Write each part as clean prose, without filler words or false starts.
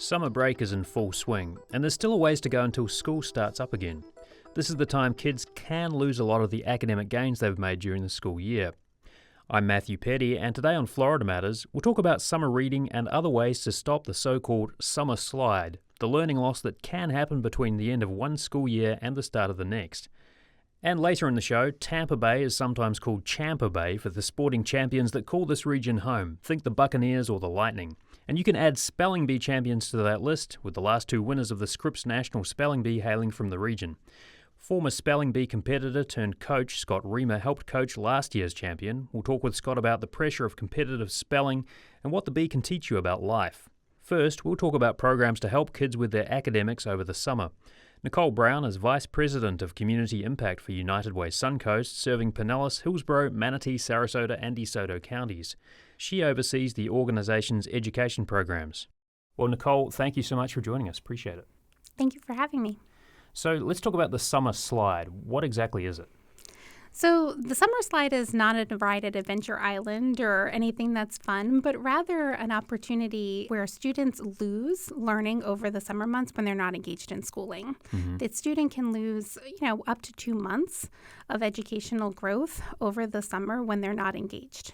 Summer break is in full swing, and there's still a ways to go until school starts up again. This is the time kids can lose a lot of the academic gains they've made during the school year. I'm Matthew Petty, and today on Florida Matters, we'll talk about summer reading and other ways to stop the so-called summer slide, the learning loss that can happen between the end of one school year and the start of the next. And later in the show, Tampa Bay is sometimes called Champa Bay for the sporting champions that call this region home. Think the Buccaneers or the Lightning. And you can add Spelling Bee champions to that list, with the last two winners of the Scripps National Spelling Bee hailing from the region. Former Spelling Bee competitor turned coach Scott Reamer helped coach last year's champion. We'll talk with Scott about the pressure of competitive spelling and what the bee can teach you about life. First, we'll talk about programs to help kids with their academics over the summer. Nicole Brown is Vice President of Community Impact for United Way Suncoast, serving Pinellas, Hillsborough, Manatee, Sarasota and DeSoto counties. She oversees the organization's education programs. Well, Nicole, thank you so much for joining us. Appreciate it. Thank you for having me. So let's talk about the summer slide. What exactly is it? So the summer slide is not a ride at Adventure Island or anything that's fun, but rather an opportunity where students lose learning over the summer months when they're not engaged in schooling. The student can lose, up to 2 months of educational growth over the summer when they're not engaged.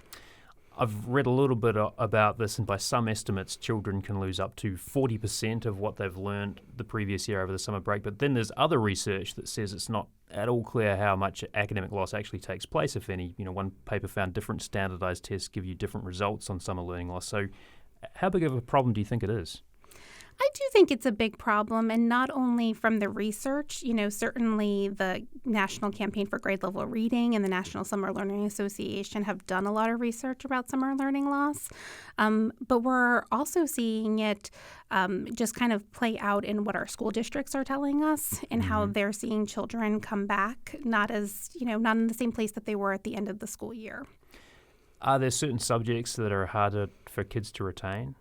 I've read a little bit about this, and by some estimates, children can lose up to 40% of what they've learned the previous year over the summer break. But then there's other research that says it's not at all clear how much academic loss actually takes place, if any. One paper found different standardized tests give you different results on summer learning loss. So how big of a problem do you think it is? I do think it's a big problem, and not only from the research. Certainly the National Campaign for Grade Level Reading and the National Summer Learning Association have done a lot of research about summer learning loss, but we're also seeing it just kind of play out in what our school districts are telling us and how they're seeing children come back, not in the same place that they were at the end of the school year. Are there certain subjects that are harder for kids to retain?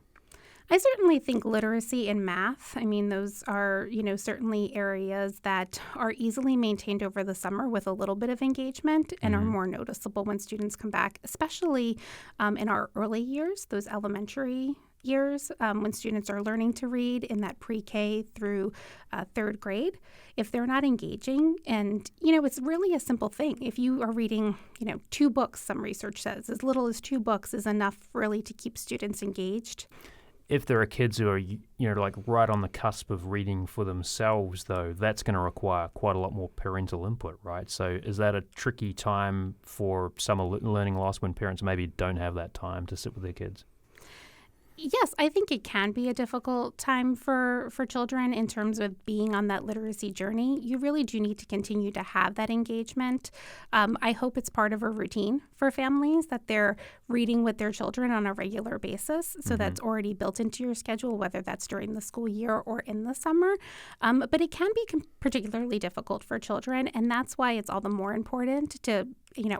I certainly think literacy and math, those are, certainly areas that are easily maintained over the summer with a little bit of engagement and are more noticeable when students come back, especially in our early years, those elementary years, when students are learning to read in that pre-K through third grade. If they're not engaging, and, it's really a simple thing. If you are reading, 2 books, some research says, as little as 2 books is enough really to keep students engaged. If there are kids who are, right on the cusp of reading for themselves, though, that's going to require quite a lot more parental input, right? So is that a tricky time for summer learning loss when parents maybe don't have that time to sit with their kids? Yes, I think it can be a difficult time for children in terms of being on that literacy journey. You really do need to continue to have that engagement. I hope it's part of a routine for families that they're reading with their children on a regular basis. So that's already built into your schedule, whether that's during the school year or in the summer. But it can be particularly difficult for children, and that's why it's all the more important to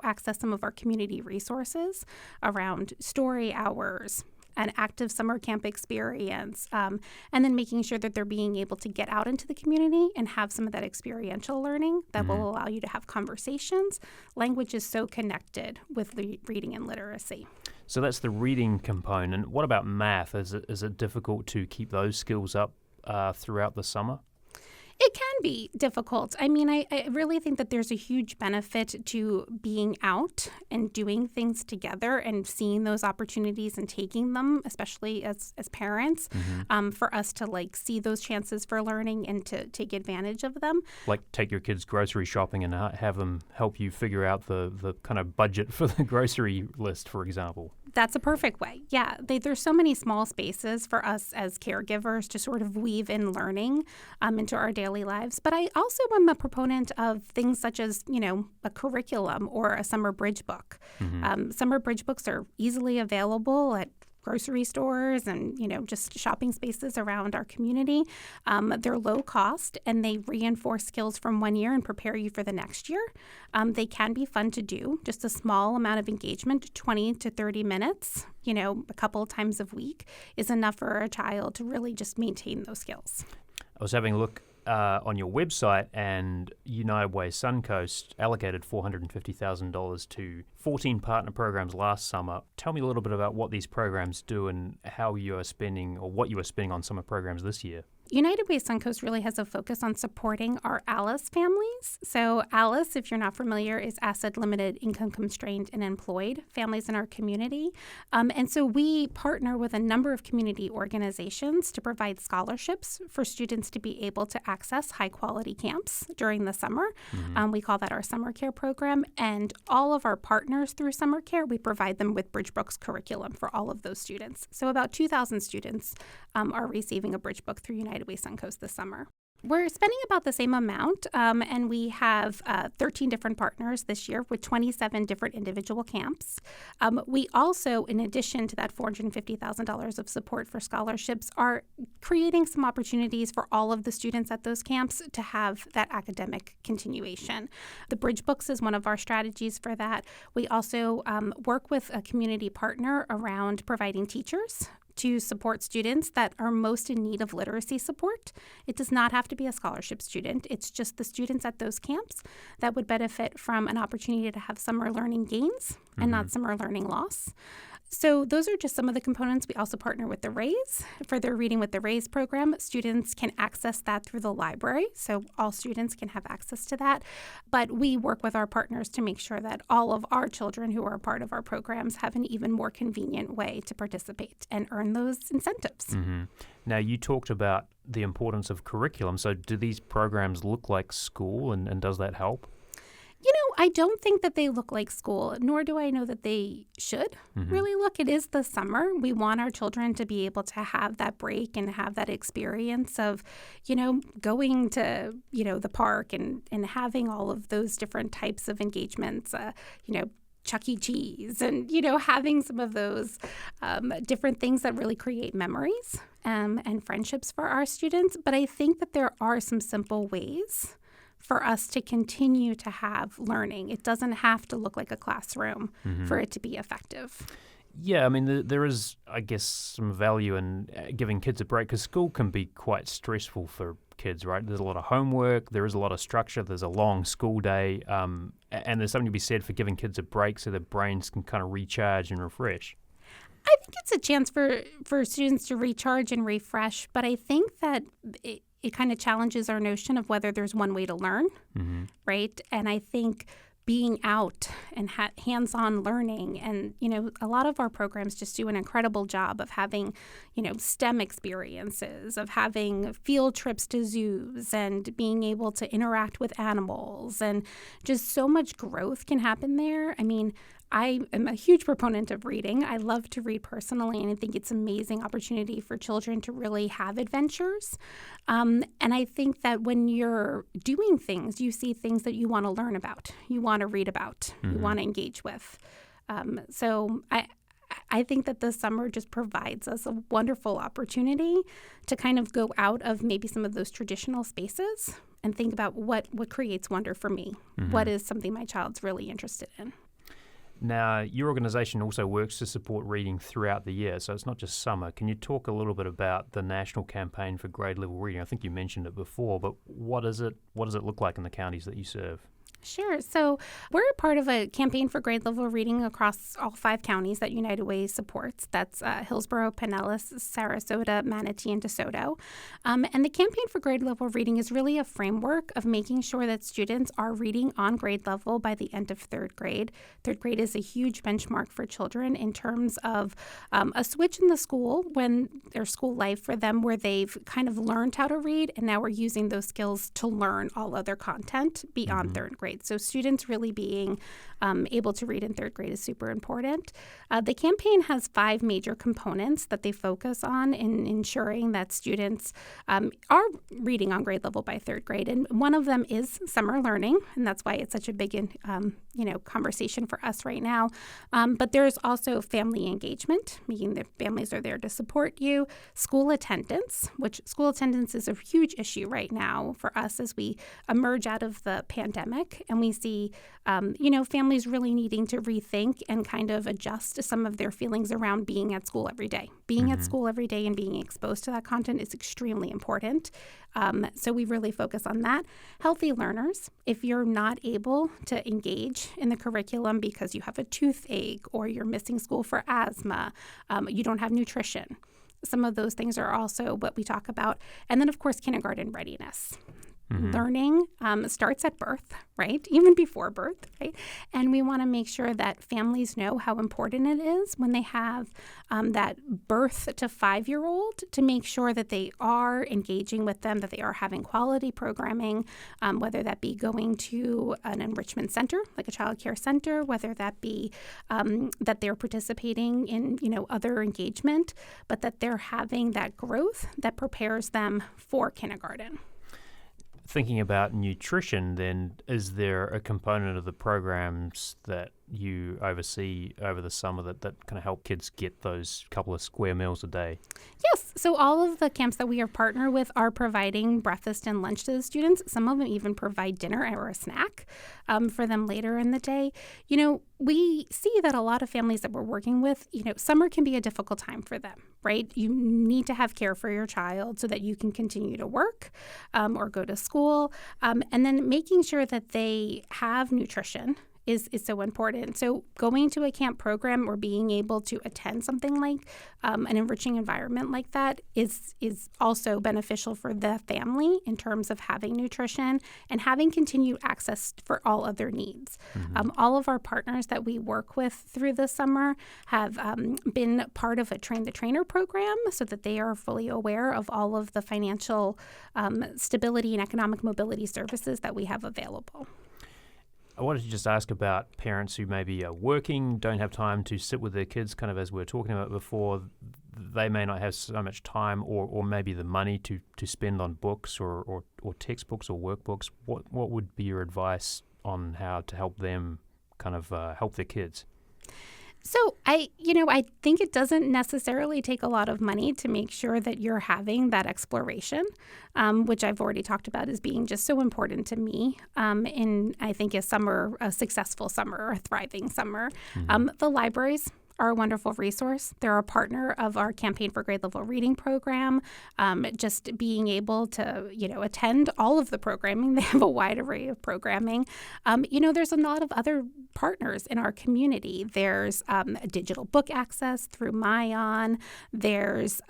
access some of our community resources around story hours, an active summer camp experience, and then making sure that they're being able to get out into the community and have some of that experiential learning that will allow you to have conversations. Language is so connected with reading and literacy. So that's the reading component. What about math? Is it difficult to keep those skills up throughout the summer? It can be difficult. I really think that there's a huge benefit to being out and doing things together and seeing those opportunities and taking them, especially as parents, for us to see those chances for learning and to take advantage of them. Like take your kids grocery shopping and have them help you figure out the kind of budget for the grocery list, for example. That's a perfect way. Yeah, there's so many small spaces for us as caregivers to sort of weave in learning into our daily lives. But I also am a proponent of things such as, a curriculum or a summer bridge book. Summer bridge books are easily available at grocery stores and, just shopping spaces around our community. They're low cost and they reinforce skills from one year and prepare you for the next year. They can be fun to do, just a small amount of engagement, 20 to 30 minutes, a couple of times a week is enough for a child to really just maintain those skills. I was having a look on your website, and United Way Suncoast allocated $450,000 to 14 partner programs last summer. Tell me a little bit about what these programs do and how you are spending, or what you are spending on summer programs this year. United Way Suncoast really has a focus on supporting our ALICE families. So ALICE, if you're not familiar, is Asset Limited, Income Constrained, and Employed families in our community. And so we partner with a number of community organizations to provide scholarships for students to be able to access high-quality camps during the summer. We call that our Summer Care program. And all of our partners through Summer Care, we provide them with Bridgebrook's curriculum for all of those students. So about 2,000 students are receiving a Bridgebook through United Way Suncoast this summer. We're spending about the same amount, and we have 13 different partners this year with 27 different individual camps. We also, in addition to that $450,000 of support for scholarships, are creating some opportunities for all of the students at those camps to have that academic continuation. The Bridge Books is one of our strategies for that. We also work with a community partner around providing teachers to support students that are most in need of literacy support. It does not have to be a scholarship student. It's just the students at those camps that would benefit from an opportunity to have summer learning gains and not summer learning loss. So those are just some of the components. We also partner with the Raise. For their Reading with the Raise program, students can access that through the library, so all students can have access to that. But we work with our partners to make sure that all of our children who are a part of our programs have an even more convenient way to participate and earn those incentives. Now, you talked about the importance of curriculum. So do these programs look like school, and does that help? You know, I don't think that they look like school, nor do I know that they should really look. It is the summer. We want our children to be able to have that break and have that experience of, you know, going to, you know, the park and having all of those different types of engagements, you know, Chuck E. Cheese and, you know, having some of those different things that really create memories and friendships for our students. But I think that there are some simple ways for us to continue to have learning. It doesn't have to look like a classroom for it to be effective. Yeah, I mean, there is, I guess, some value in giving kids a break, because school can be quite stressful for kids, right? There's a lot of homework, there is a lot of structure, there's a long school day, and there's something to be said for giving kids a break so their brains can kind of recharge and refresh. I think it's a chance for students to recharge and refresh, but I think that it kind of challenges our notion of whether there's one way to learn, right? And I think being out and hands-on learning, and, you know, a lot of our programs just do an incredible job of having, you know, STEM experiences, of having field trips to zoos and being able to interact with animals, and just so much growth can happen there. I mean, I am a huge proponent of reading. I love to read personally, and I think it's an amazing opportunity for children to really have adventures. And I think that when you're doing things, you see things that you want to learn about, you want to read about, you want to engage with. So I think that this summer just provides us a wonderful opportunity to kind of go out of maybe some of those traditional spaces and think about what creates wonder for me. What is something my child's really interested in? Now, your organisation also works to support reading throughout the year, so it's not just summer. Can you talk a little bit about the national campaign for grade level reading? I think you mentioned it before, but what does it look like in the counties that you serve? Sure. So we're a part of a campaign for grade level reading across all 5 counties that United Way supports. That's Hillsborough, Pinellas, Sarasota, Manatee, and DeSoto. And the campaign for grade level reading is really a framework of making sure that students are reading on grade level by the end of 3rd grade. 3rd grade is a huge benchmark for children in terms of a switch in the school when their school life for them, where they've kind of learned how to read, and now we're using those skills to learn all other content beyond 3rd grade. So students really being able to read in 3rd grade is super important. The campaign has 5 major components that they focus on in ensuring that students are reading on grade level by 3rd grade. And one of them is summer learning, and that's why it's such a big conversation for us right now. But there's also family engagement, meaning that families are there to support you. School attendance, which school attendance is a huge issue right now for us as we emerge out of the pandemic. week, and we see, families really needing to rethink and kind of adjust to some of their feelings around being at school every day. Being at school every day and being exposed to that content is extremely important. So we really focus on that. Healthy learners, if you're not able to engage in the curriculum because you have a toothache or you're missing school for asthma, you don't have nutrition. Some of those things are also what we talk about. And then, of course, kindergarten readiness. Learning starts at birth, right? Even before birth, right? And we want to make sure that families know how important it is when they have that birth to 5-year-old to make sure that they are engaging with them, that they are having quality programming, whether that be going to an enrichment center, like a child care center, whether that be that they're participating in, other engagement, but that they're having that growth that prepares them for kindergarten. Thinking about nutrition, then, is there a component of the programs that you oversee over the summer that kind of help kids get those couple of square meals a day? Yes. So all of the camps that we are partnered with are providing breakfast and lunch to the students. Some of them even provide dinner or a snack for them later in the day. We see that a lot of families that we're working with, summer can be a difficult time for them, right? You need to have care for your child so that you can continue to work or go to school. And then making sure that they have nutrition is so important. So going to a camp program or being able to attend something like an enriching environment like that is also beneficial for the family in terms of having nutrition and having continued access for all other needs. All of our partners that we work with through the summer have been part of a Train the Trainer program so that they are fully aware of all of the financial stability and economic mobility services that we have available. I wanted to just ask about parents who maybe are working, don't have time to sit with their kids, kind of as we were talking about before. They may not have so much time or maybe the money to spend on books or textbooks or workbooks. What would be your advice on how to help them kind of help their kids? So I think it doesn't necessarily take a lot of money to make sure that you're having that exploration, which I've already talked about as being just so important to me. In I think a successful summer, a thriving summer. The libraries are a wonderful resource. They're a partner of our Campaign for Grade Level Reading program. Just being able to, attend all of the programming. They have a wide array of programming. There's a lot of other partners in our community. There's digital book access through Myon. There's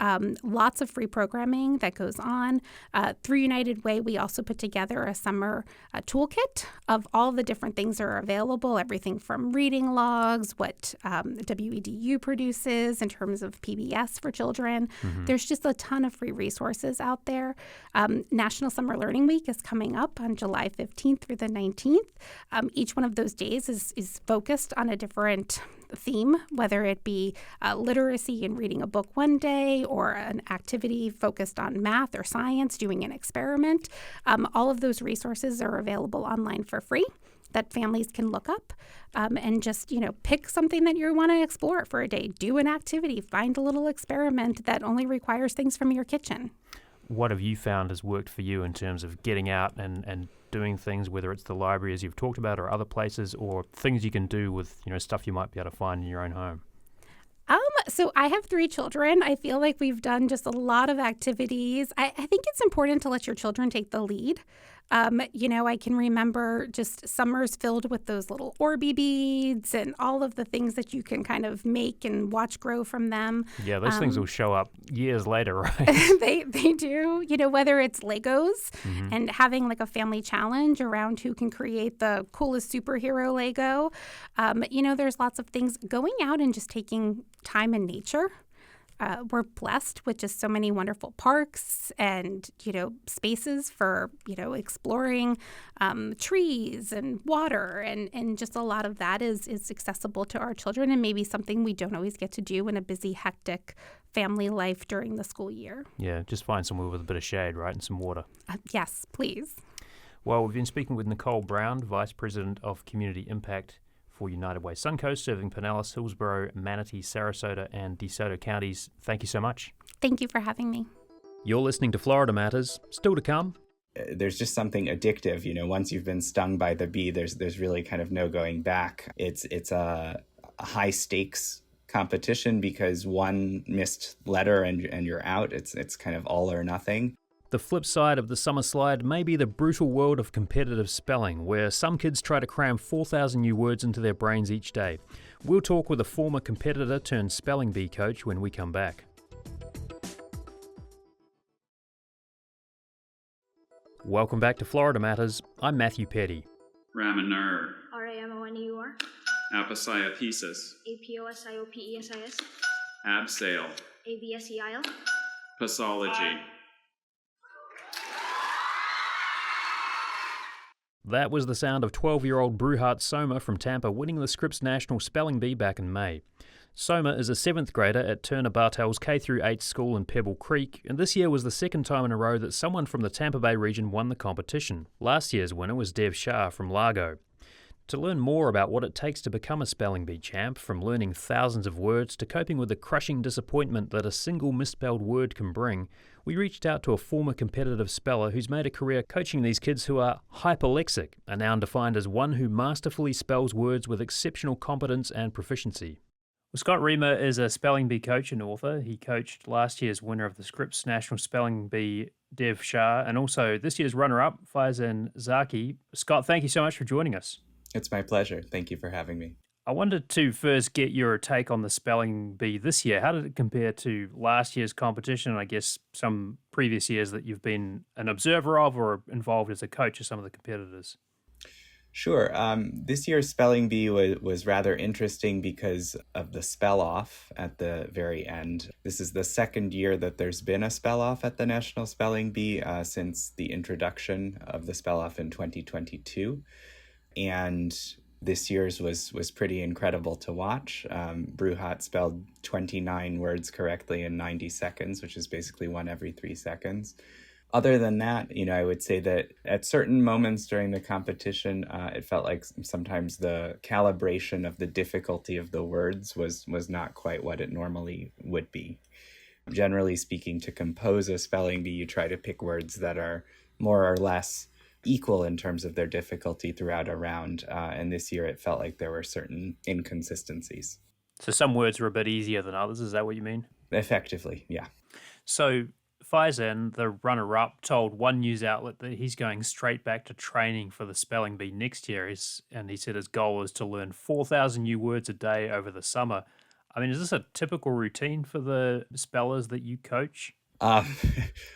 lots of free programming that goes on. Through United Way, we also put together a summer toolkit of all the different things that are available, everything from reading logs, what WEDU produces in terms of PBS for children. There's just a ton of free resources out there. National Summer Learning Week is coming up on July 15th through the 19th. Each one of those days is focused on a different theme, whether it be literacy and reading a book one day or an activity focused on math or science, doing an experiment. All of those resources are available online for free that families can look up and just, pick something that you want to explore for a day. Do an activity. Find a little experiment that only requires things from your kitchen. What have you found has worked for you in terms of getting out and doing things, whether it's the library as you've talked about or other places, or things you can do with, stuff you might be able to find in your own home? So I have 3 children. I feel like we've done just a lot of activities. I think it's important to let your children take the lead. I can remember just summers filled with those little Orby beads and all of the things that you can kind of make and watch grow from them. Yeah, those things will show up years later, right? They do. Whether it's Legos and having like a family challenge around who can create the coolest superhero Lego. There's lots of things. Going out and just taking time in nature. We're blessed with just so many wonderful parks and, spaces for, exploring trees and water. And just a lot of that is accessible to our children and maybe something we don't always get to do in a busy, hectic family life during the school year. Yeah, just find somewhere with a bit of shade, right, and some water. Yes, please. Well, we've been speaking with Nicole Brown, Vice President of Community Impact for United Way Suncoast, serving Pinellas, Hillsborough, Manatee, Sarasota and DeSoto counties. Thank you so much. Thank you for having me. You're listening to Florida Matters. Still to come, there's just something addictive. Once you've been stung by the bee, there's really kind of no going back. It's a high stakes competition because one missed letter and you're out. It's kind of all or nothing. The flip side of the summer slide may be the brutal world of competitive spelling, where some kids try to cram 4,000 new words into their brains each day. We'll talk with a former competitor turned spelling bee coach when we come back. Welcome back to Florida Matters. I'm Matthew Petty. Ramaner. R-A-M-O-N-E-U-R. Aposiopesis. A-P-O-S-I-O-P-E-S-I-S. Abseil. A-B-S-E-I-L. Passology. That was the sound of 12-year-old Bruhat Soma from Tampa winning the Scripps National Spelling Bee back in May. Soma is a 7th grader at Turner Bartel's K-8 school in Pebble Creek, and this year was the second time in a row that someone from the Tampa Bay region won the competition. Last year's winner was Dev Shah from Largo. To learn more about what it takes to become a spelling bee champ, from learning thousands of words to coping with the crushing disappointment that a single misspelled word can bring, we reached out to a former competitive speller who's made a career coaching these kids who are hyperlexic, a noun defined as one who masterfully spells words with exceptional competence and proficiency. Well, Scott Reamer is a spelling bee coach and author. He coached last year's winner of the Scripps National Spelling Bee, Dev Shah, and also this year's runner-up, Faizan Zaki. Scott, thank you so much for joining us. It's my pleasure. Thank you for having me. I wanted to first get your take on the spelling bee this year. How did it compare to last year's competition, and I guess some previous years that you've been an observer of or involved as a coach of some of the competitors? Sure. This year's spelling bee was rather interesting because of the spell-off at the very end. This is the second year that there's been a spell-off at the National Spelling Bee since the introduction of the spell-off in 2022. And this year's was pretty incredible to watch. Bruhat spelled 29 words correctly in 90 seconds, which is basically one every 3 seconds. Other than that, I would say that at certain moments during the competition, it felt like sometimes the calibration of the difficulty of the words was not quite what it normally would be. Generally speaking, to compose a spelling bee, you try to pick words that are more or less equal in terms of their difficulty throughout a round. And this year it felt like there were certain inconsistencies. So some words were a bit easier than others, is that what you mean? Effectively, yeah. So Faizan, the runner-up, told one news outlet that he's going straight back to training for the spelling bee next year, and he said his goal is to learn 4,000 new words a day over the summer. I mean, is this a typical routine for the spellers that you coach?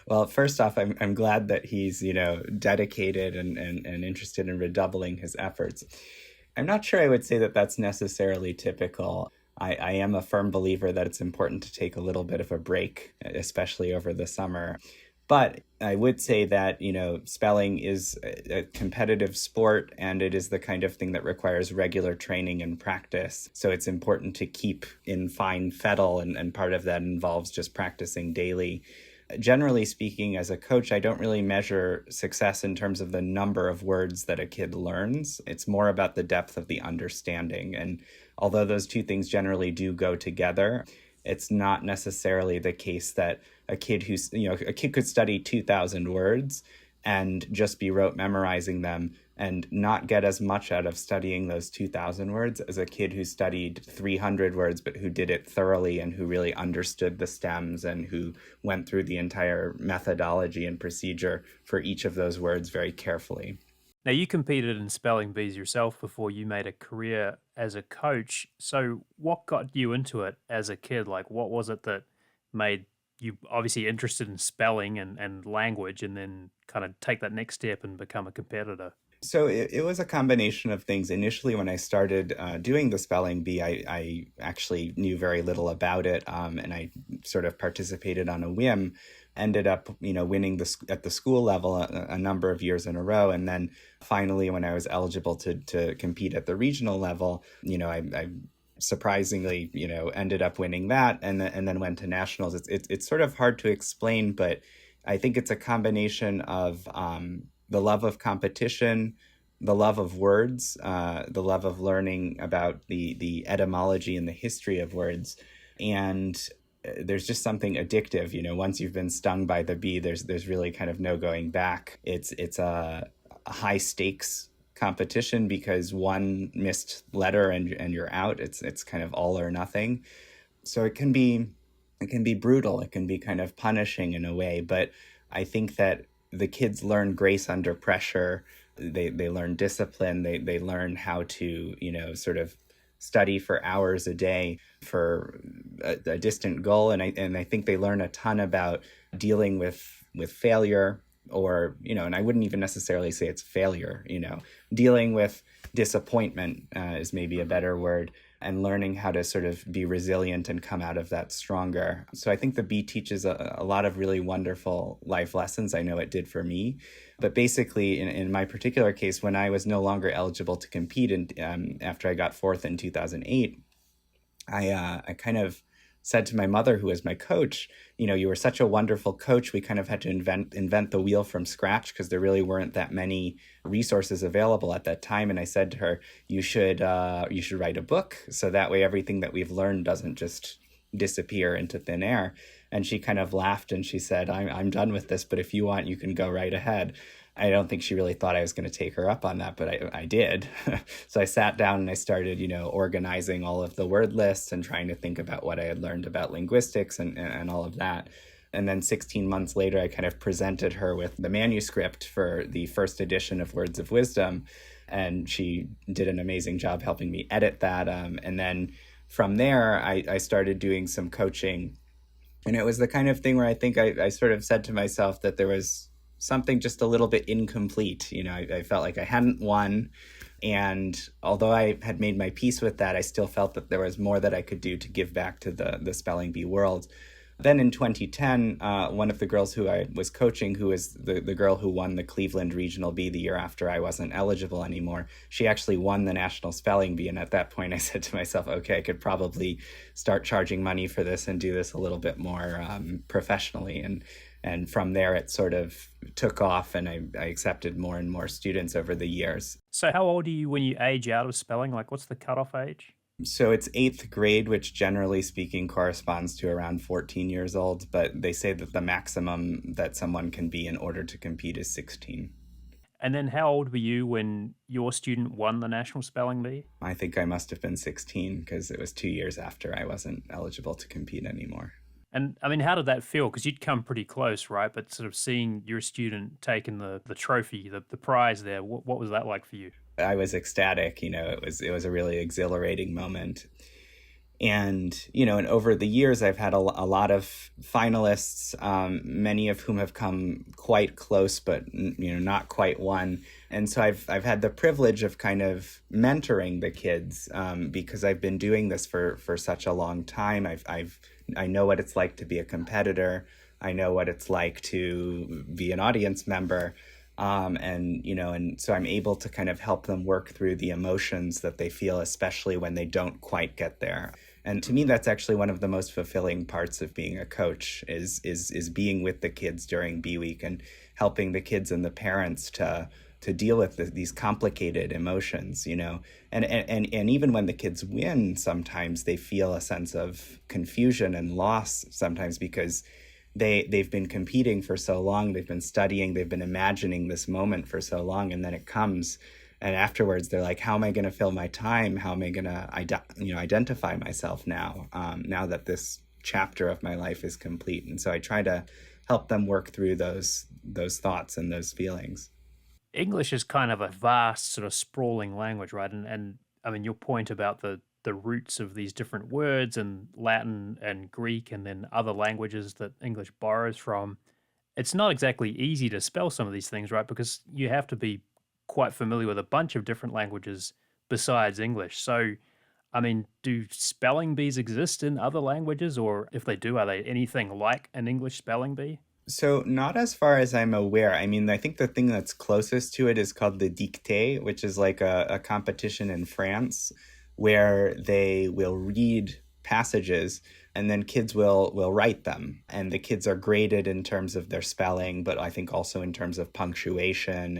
Well, first off, I'm glad that he's, dedicated and interested in redoubling his efforts. I'm not sure I would say that that's necessarily typical. I am a firm believer that it's important to take a little bit of a break, especially over the summer. But I would say that, spelling is a competitive sport, and it is the kind of thing that requires regular training and practice. So it's important to keep in fine fettle, and part of that involves just practicing daily. Generally speaking, as a coach, I don't really measure success in terms of the number of words that a kid learns. It's more about the depth of the understanding. And although those two things generally do go together, it's not necessarily the case that a kid could study 2,000 words and just be rote memorizing them and not get as much out of studying those 2,000 words as a kid who studied 300 words, but who did it thoroughly and who really understood the stems and who went through the entire methodology and procedure for each of those words very carefully. Now, you competed in spelling bees yourself before you made a career as a coach. So what got you into it as a kid? Like, what was it that made you obviously interested in spelling and language, and then kind of take that next step and become a competitor? So it was a combination of things. Initially, when I started doing the spelling bee, I actually knew very little about it, and I sort of participated on a whim. Ended up, winning at the school level a number of years in a row, and then finally, when I was eligible to compete at the regional level, I surprisingly, ended up winning that, and then went to nationals. It's sort of hard to explain, but I think it's a combination of the love of competition, the love of words, the love of learning about the etymology and the history of words, and there's just something addictive. Once you've been stung by the bee, there's really kind of no going back. It's a high stakes competition because one missed letter and you're out. It's kind of all or nothing. So it can be brutal. It can be kind of punishing in a way. But I think that the kids learn grace under pressure. They learn discipline. They learn how to, sort of study for hours a day for a distant goal. And I think they learn a ton about dealing with failure, or, and I wouldn't even necessarily say it's failure, dealing with disappointment is maybe a better word, and learning how to sort of be resilient and come out of that stronger. So I think the bee teaches a lot of really wonderful life lessons. I know it did for me. But basically, in my particular case, when I was no longer eligible to compete, and after I got fourth in 2008, I kind of said to my mother, who was my coach, you were such a wonderful coach. We kind of had to invent the wheel from scratch because there really weren't that many resources available at that time. And I said to her, you should write a book, so that way everything that we've learned doesn't just disappear into thin air. And she kind of laughed and she said, I'm done with this, but if you want, you can go right ahead. I don't think she really thought I was going to take her up on that, but I did. So I sat down and I started, organizing all of the word lists and trying to think about what I had learned about linguistics and all of that. And then 16 months later, I kind of presented her with the manuscript for the first edition of Words of Wisdom. And she did an amazing job helping me edit that. And then from there, I started doing some coaching. And it was the kind of thing where I think I sort of said to myself that there was something just a little bit incomplete. I felt like I hadn't won. And although I had made my peace with that, I still felt that there was more that I could do to give back to the spelling bee world. Then in 2010, one of the girls who I was coaching, who was the girl who won the Cleveland Regional Bee the year after I wasn't eligible anymore, she actually won the National Spelling Bee. And at that point, I said to myself, okay, I could probably start charging money for this and do this a little bit more professionally. And from there, it sort of took off, and I accepted more and more students over the years. So how old are you when you age out of spelling? Like, what's the cutoff age? So it's 8th grade, which generally speaking corresponds to around 14 years old. But they say that the maximum that someone can be in order to compete is 16. And then how old were you when your student won the National Spelling Bee? I think I must have been 16 because it was 2 years after I wasn't eligible to compete anymore. And I mean, how did that feel? Because you'd come pretty close, right? But sort of seeing your student taking the trophy, the prize there, what was that like for you? I was ecstatic. It was a really exhilarating moment. And, and over the years, I've had a lot of finalists, many of whom have come quite close, but, not quite won. And so I've had the privilege of kind of mentoring the kids because I've been doing this for such a long time. I know what it's like to be a competitor. I know what it's like to be an audience member. And so I'm able to kind of help them work through the emotions that they feel, especially when they don't quite get there. And to me, that's actually one of the most fulfilling parts of being a coach is being with the kids during Bee Week and helping the kids and the parents to deal with these complicated emotions, and even when the kids win, sometimes they feel a sense of confusion and loss sometimes because they've been competing for so long, they've been studying, they've been imagining this moment for so long, and then it comes, and afterwards they're like, how am I going to fill my time? How am I going to identify myself now that this chapter of my life is complete? And so I try to help them work through those thoughts and those feelings. English is kind of a vast sort of sprawling language, right? And I mean, your point about the roots of these different words and Latin and Greek and then other languages that English borrows from, it's not exactly easy to spell some of these things, right? Because you have to be quite familiar with a bunch of different languages besides English. So, I mean, do spelling bees exist in other languages? Or if they do, are they anything like an English spelling bee? So not as far as I'm aware. I mean, I think the thing that's closest to it is called the dictée, which is like a competition in France where they will read passages and then kids will write them. And the kids are graded in terms of their spelling, but I think also in terms of punctuation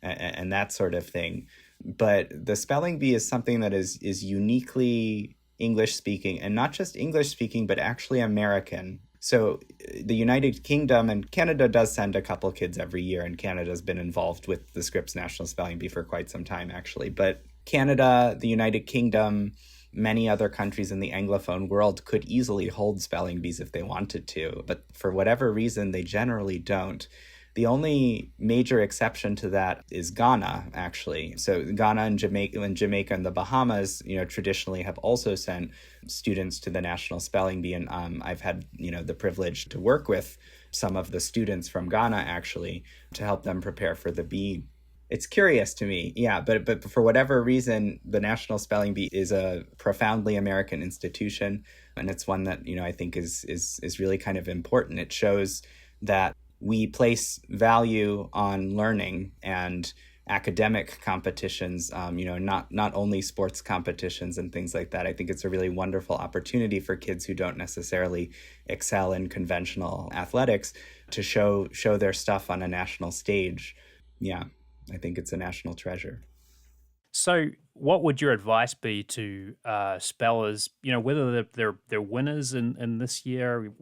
and that sort of thing. But the spelling bee is something that is uniquely English speaking, and not just English speaking, but actually American. So the United Kingdom and Canada does send a couple kids every year, and Canada's been involved with the Scripps National Spelling Bee for quite some time, actually. But Canada, the United Kingdom, many other countries in the Anglophone world could easily hold spelling bees if they wanted to, but for whatever reason, they generally don't. The only major exception to that is Ghana, actually. So Ghana and Jamaica and the Bahamas, traditionally have also sent students to the National Spelling Bee. And I've had, the privilege to work with some of the students from Ghana, actually, to help them prepare for the bee. It's curious to me, yeah, but for whatever reason, the National Spelling Bee is a profoundly American institution, and it's one that, I think is really kind of important. It shows that we place value on learning and academic competitions, not only sports competitions and things like that. I think it's a really wonderful opportunity for kids who don't necessarily excel in conventional athletics to show their stuff on a national stage. Yeah, I think it's a national treasure. So what would your advice be to spellers, whether they're winners in this year,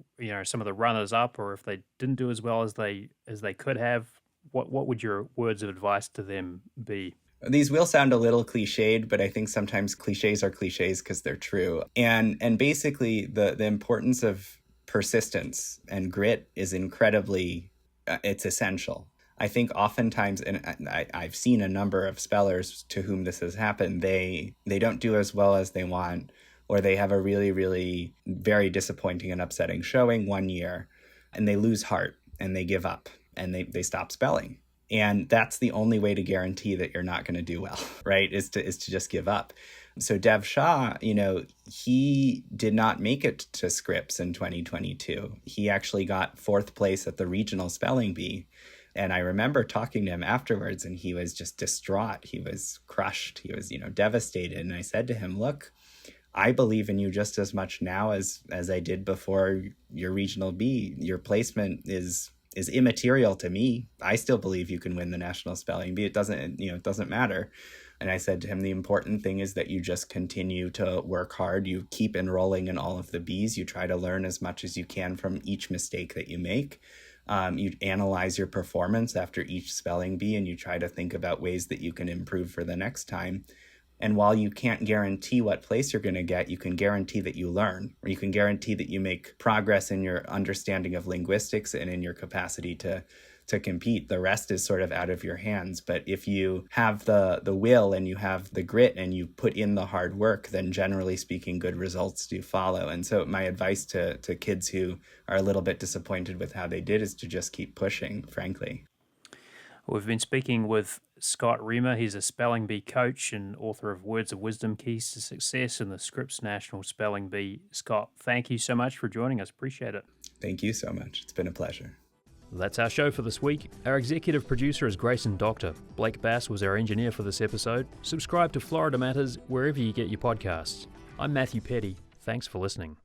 some of the runners up, or if they didn't do as well as they could have, what would your words of advice to them be? These will sound a little cliched, but I think sometimes cliches are cliches because they're true. And basically the importance of persistence and grit is incredibly, it's essential. I think oftentimes, and I've seen a number of spellers to whom this has happened, they don't do as well as they want, or they have a really, really very disappointing and upsetting showing one year, and they lose heart, and they give up, and they stop spelling. And that's the only way to guarantee that you're not going to do well, right, is to just give up. So Dev Shah, he did not make it to Scripps in 2022. He actually got 4th place at the regional spelling bee. And I remember talking to him afterwards, and he was just distraught. He was crushed. He was, devastated. And I said to him, look, I believe in you just as much now as I did before your regional bee. Your placement is immaterial to me. I still believe you can win the National Spelling Bee. It doesn't matter. And I said to him, the important thing is that you just continue to work hard. You keep enrolling in all of the bees. You try to learn as much as you can from each mistake that you make. You analyze your performance after each spelling bee, and you try to think about ways that you can improve for the next time. And while you can't guarantee what place you're going to get, you can guarantee that you learn, or you can guarantee that you make progress in your understanding of linguistics and in your capacity to compete. The rest is sort of out of your hands. But if you have the will and you have the grit and you put in the hard work, then generally speaking, good results do follow. And so my advice to kids who are a little bit disappointed with how they did is to just keep pushing, frankly. We've been speaking with Scott Riemer. He's a spelling bee coach and author of Words of Wisdom, Keys to Success in the Scripps National Spelling Bee. Scott, thank you so much for joining us. Appreciate it. Thank you so much. It's been a pleasure. That's our show for this week. Our executive producer is Grayson Doctor. Blake Bass was our engineer for this episode. Subscribe to Florida Matters wherever you get your podcasts. I'm Matthew Petty. Thanks for listening.